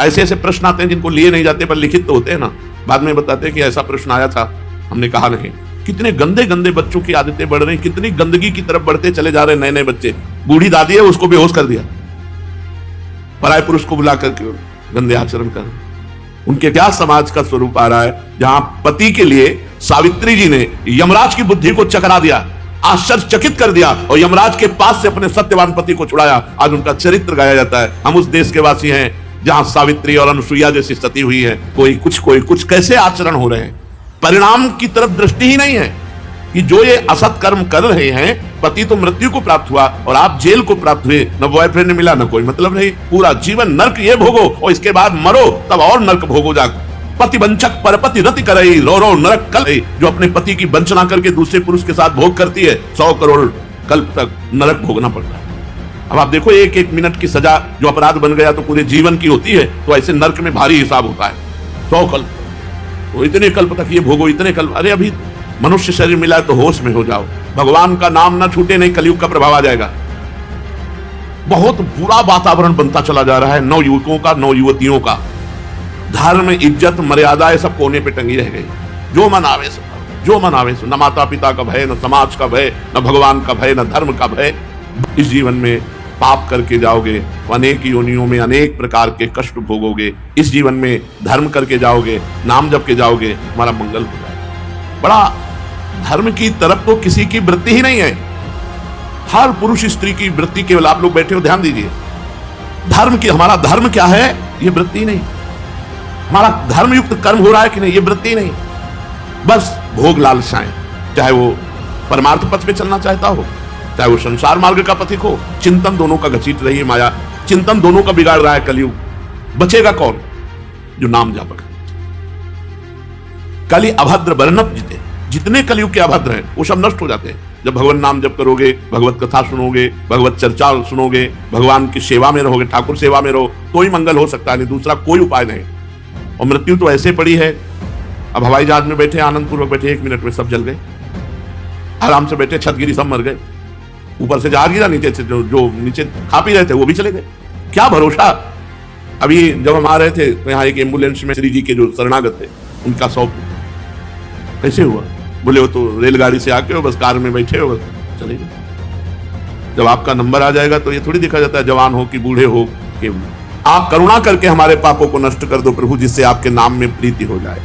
ऐसे ऐसे प्रश्न आते हैं जिनको लिए नहीं जाते, पर लिखित तो होते हैं ना, बाद में बताते हैं कि ऐसा प्रश्न आया था, हमने कहा नहीं। कितने गंदे गंदे बच्चों की आदतें बढ़ रही, कितनी गंदगी की तरफ बढ़ते चले जा रहे नए नए बच्चे। बूढ़ी दादी है, उसको बेहोश कर दिया, पराये पुरुष को बुला करके गंदे आचरण कर। उनके क्या समाज का स्वरूप आ रहा है, जहां पति के लिए सावित्री जी ने यमराज की बुद्धि को चकरा दिया, आश्चर्यचकित कर दिया, और यमराज के पास से अपने सत्यवान पति को छुड़ाया। आज उनका चरित्र गाया जाता है। हम उस देश के वासी हैं जहां सावित्री और अनुसुईया जैसी सती हुई है। कोई कुछ कैसे आचरण हो रहे हैं, परिणाम की तरफ दृष्टि ही नहीं है कि जो ये असत कर्म कर रहे हैं, पति तो मृत्यु को प्राप्त हुआ और आप जेल को प्राप्त हुए, न बॉयफ्रेंड मिला, न कोई मतलब नहीं, पूरा जीवन नर्क ये भोगो और इसके बाद मरो, तब और नर्क भोगो जाकर। पति वंचक परपति रति करई, रो रो नरक कल। जो अपने पति की वंचना करके दूसरे पुरुष के साथ भोग करती है, 100 करोड़ कल्प तक नरक भोगना पड़ता है। अब आप देखो, एक एक मिनट की सजा जो अपराध बन गया तो पूरे जीवन की होती है, तो ऐसे नरक में भारी हिसाब होता है। 100 कल्प, तो इतने कल्प तक ये भोगो, इतने कल्प। अरे अभी मनुष्य शरीर मिला है तो होश में हो जाओ, भगवान का नाम ना छूटे, नहीं कलयुग का प्रभाव आ जाएगा। बहुत बुरा वातावरण बनता चला जा रहा है, नव युवकों का, नव युवतियों का। धर्म, इज्जत, मर्यादाएं सब कोने पे टंगी रह गई। जो मन आवे सो, जो मन आवे सो, न माता पिता का भय, न समाज का भय, न भगवान का भय, न धर्म का भय। इस जीवन में पाप करके जाओगे तो अनेक योनियों में अनेक प्रकार के कष्ट भोगोगे। इस जीवन में धर्म करके जाओगे, नाम जप के जाओगे, तुम्हारा मंगल हो जाएगा। बड़ा धर्म की तरफ तो किसी की वृत्ति ही नहीं है। हर पुरुष स्त्री की वृत्ति, केवल आप लोग बैठे हो ध्यान दीजिए, धर्म की, हमारा धर्म क्या है ये वृत्ति नहीं, हमारा धर्मयुक्त कर्म हो रहा है कि नहीं ये वृत्ति नहीं। बस भोग लालसाएं, चाहे वो परमार्थ पथ पे चलना चाहता हो, चाहे वो संसार मार्ग का पथिक हो, चिंतन दोनों का घसीट रही है माया, चिंतन दोनों का बिगाड़ रहा है कलयुग। बचेगा कौन? जो नाम जापक। कली अभद्र वर्णप जिते, जितने कलयुग के अभद्र हैं वो सब नष्ट हो जाते हैं जब भगवान नाम जप करोगे, भगवत कथा सुनोगे, भगवत चर्चा सुनोगे, भगवान की सेवा में रहोगे, ठाकुर सेवा में रहो, तो ही मंगल हो सकता है, नहीं दूसरा कोई उपाय नहीं। और मृत्यु तो ऐसे पड़ी है, अब हवाई जहाज में बैठे, आनंद पूर्वक बैठे, 1 मिनट में सब जल गए, आराम से बैठे, छत गिरी, सब मर गए, ऊपर से जहाज गिरा, नीचे से जो नीचे खा पी रहे थे वो भी चले गए। क्या भरोसा। अभी जब हम आ रहे थे तो यहाँ एक एम्बुलेंस में श्री जी के जो शरणागत थे उनका 100 कैसे हुआ? बोले वो तो रेलगाड़ी से आके हो, बस कार में बैठे हो, बस चले गए। जब आपका नंबर आ जाएगा तो ये थोड़ी देखा जाता है जवान हो कि बूढ़े हो कि। आप करुणा करके हमारे पापों को नष्ट कर दो प्रभु, जिससे आपके नाम में प्रीति हो जाए।